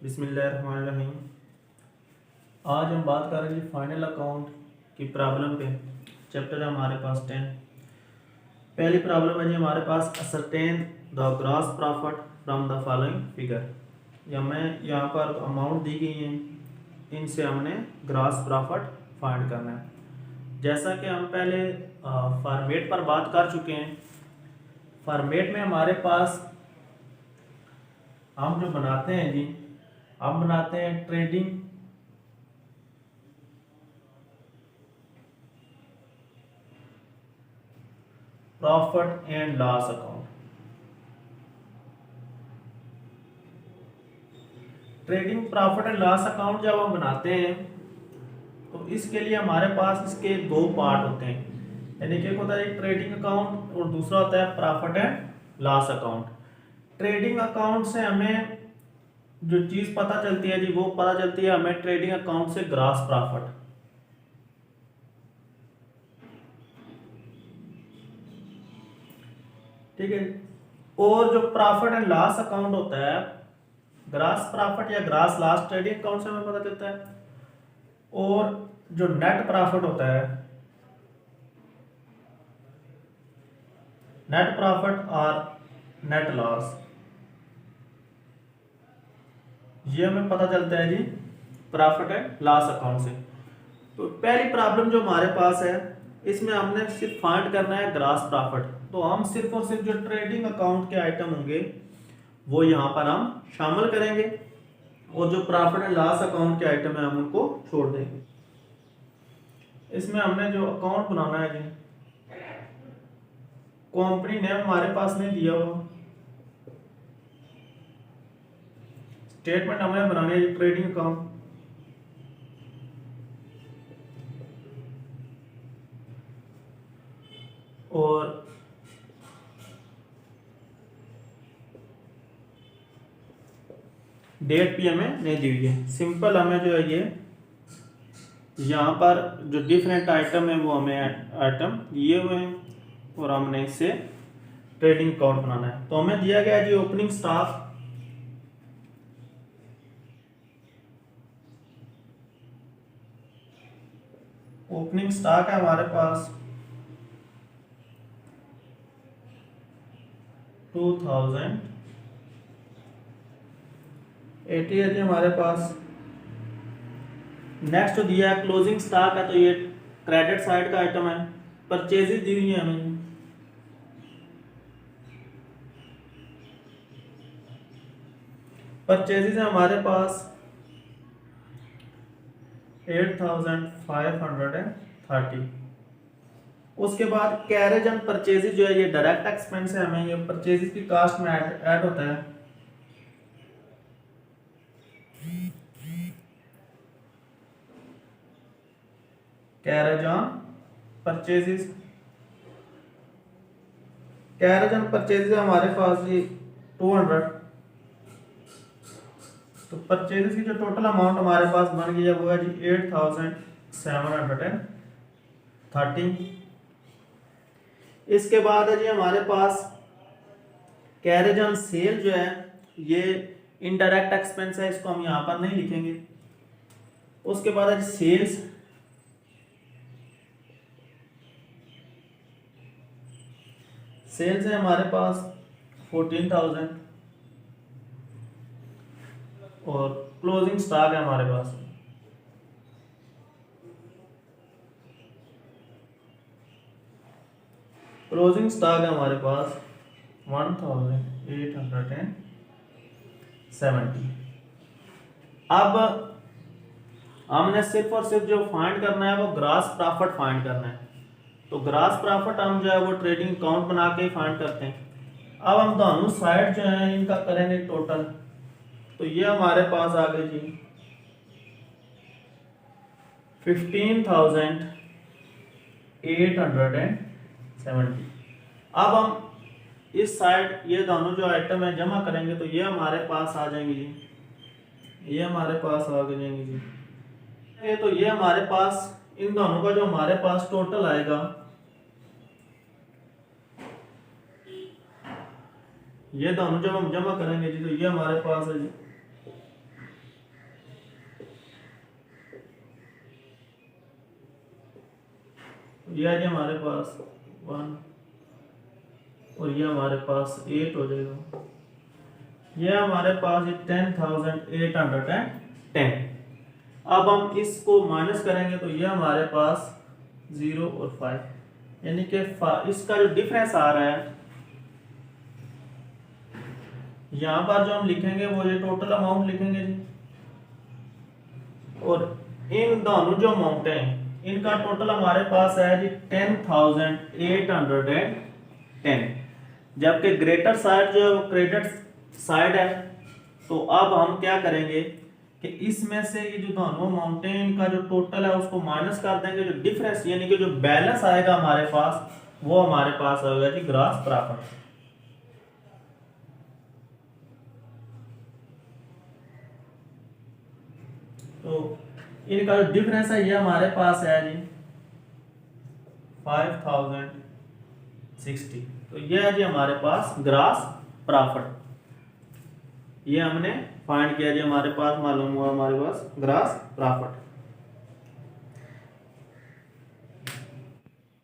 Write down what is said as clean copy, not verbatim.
बिस्मिल्लाहिर्रहमानिर्रहीम। आज हम बात कर रहे हैं फाइनल अकाउंट की प्रॉब्लम पे। चैप्टर है हमारे पास 10। पहली प्रॉब्लम है जी हमारे पास ascertain the gross profit from the following figure. या हमें यहाँ पर अमाउंट दी गई है, इनसे हमने ग्रॉस प्रॉफिट फाइंड करना है। जैसा कि हम पहले फॉर्मेट पर बात कर चुके हैं, फॉर्मेट में हमारे पास हम जो बनाते हैं जी, हम बनाते हैं trading profit and loss account. Trading profit and loss account जब हम बनाते हैं तो इसके लिए हमारे पास इसके दो पार्ट होते हैं, यानी कि एक होता है ट्रेडिंग अकाउंट और दूसरा होता है profit and loss account. Trading account से हमें जो चीज पता चलती है जी, वो पता चलती है हमें ट्रेडिंग अकाउंट से ग्रॉस प्रॉफिट। ठीक है। और जो प्रॉफिट एंड लॉस अकाउंट होता है, ग्रॉस प्रॉफिट या ग्रॉस लॉस ट्रेडिंग अकाउंट से हमें पता चलता है। और जो नेट प्रॉफिट होता है, नेट प्रॉफिट और नेट लॉस, ये हमें पता चलता है जी प्रॉफिट एंड लॉस अकाउंट से। तो पहली प्रॉब्लम जो हमारे पास है, इसमें हमने सिर्फ फाइंड करना है ग्रॉस प्रॉफिट। तो हम सिर्फ और सिर्फ जो ट्रेडिंग अकाउंट के आइटम होंगे वो यहाँ पर हम शामिल करेंगे, और जो प्रॉफिट एंड लॉस अकाउंट के आइटम है हम उनको छोड़ देंगे। इसमें हमने जो अकाउंट बनाना है जी, कंपनी नेम हमारे पास नहीं दिया हुआ, स्टेटमेंट हमने बनानी है ट्रेडिंग अकाउंट। और डेट भी हमें नहीं दी हुई है, सिंपल हमें जो है ये यहाँ पर जो डिफरेंट आइटम है वो हमें आइटम दिए हुए हैं और हमने इससे ट्रेडिंग अकाउंट बनाना है। तो हमें दिया गया है जी ओपनिंग स्टॉक, ओपनिंग स्टॉक है हमारे पास 2080 है जी हमारे पास। नेक्स्ट जो दिया है क्लोजिंग स्टॉक है, तो ये क्रेडिट साइड का आइटम है। परचेजेस दी हुई है हमें, परचेजेस है हमारे पास 8530। उसके बाद कैरेज एंड परचेजेस जो है ये डायरेक्ट एक्सपेंस है, हमें ये परचेजेस की कास्ट में ऐड होता है। Carriage on purchases, carriage on purchases हमारे पास ये 200। तो परचेजेस की जो टोटल अमाउंट हमारे पास बन गई है वो है जी 8730। इसके बाद है जी हमारे पास कैरेज ऑन सेल जो है ये इनडायरेक्ट एक्सपेंस है, इसको हम यहाँ पर नहीं लिखेंगे। उसके बाद है जी सेल्स, सेल्स है हमारे पास 14,000। और क्लोजिंग स्टॉक है हमारे पास, क्लोजिंग स्टॉक है हमारे पास 1870। अब हमने सिर्फ और सिर्फ जो फाइंड करना है वो ग्रॉस प्रॉफिट फाइंड करना है। तो ग्रॉस प्रॉफिट हम जो है वो ट्रेडिंग अकाउंट बना के फाइंड करते हैं। अब हम दोनों साइड जो है इनका करेंगे टोटल। तो ये हमारे पास आ गए जी 15,870। अब हम इस साइड ये दोनों जो आइटम है जमा करेंगे, तो ये हमारे पास आ जाएंगे जी, ये हमारे पास आ जाएंगे जी। तो ये हमारे पास इन दोनों का जो हमारे पास टोटल आएगा, ये दोनों जब हम जमा करेंगे जी, तो ये हमारे पास है जी ये आ जी हमारे पास 1 और ये हमारे पास 8 हो जाएगा। ये हमारे पास 10,810। अब हम इसको माइनस करेंगे तो ये हमारे पास 0 और 5, यानी कि इसका जो डिफरेंस आ रहा है यहाँ पर जो हम लिखेंगे वो ये टोटल अमाउंट लिखेंगे जी, और इन दोनों जो अमाउंट हैं इनका टोटल हमारे पास है जी 10,810, जबकि ग्रेटर साइड जो क्रेडिट साइड है। तो अब हम क्या करेंगे कि इसमें से ये जो दोनों अमाउंट हैं इनका जो टोटल है उसको माइनस कर देंगे, जो डिफरेंस यानी कि जो बैलेंस आएगा हमारे पास वो हमारे पास होगा जी ग्रॉस प्रॉफिट। तो इनका जो डिफरेंस है ये हमारे पास है जी 5,060। तो ये है जी हमारे पास ग्रॉस प्रॉफिट, ये हमने फाइंड किया जी, हमारे पास मालूम हुआ हमारे पास ग्रॉस प्रॉफिट।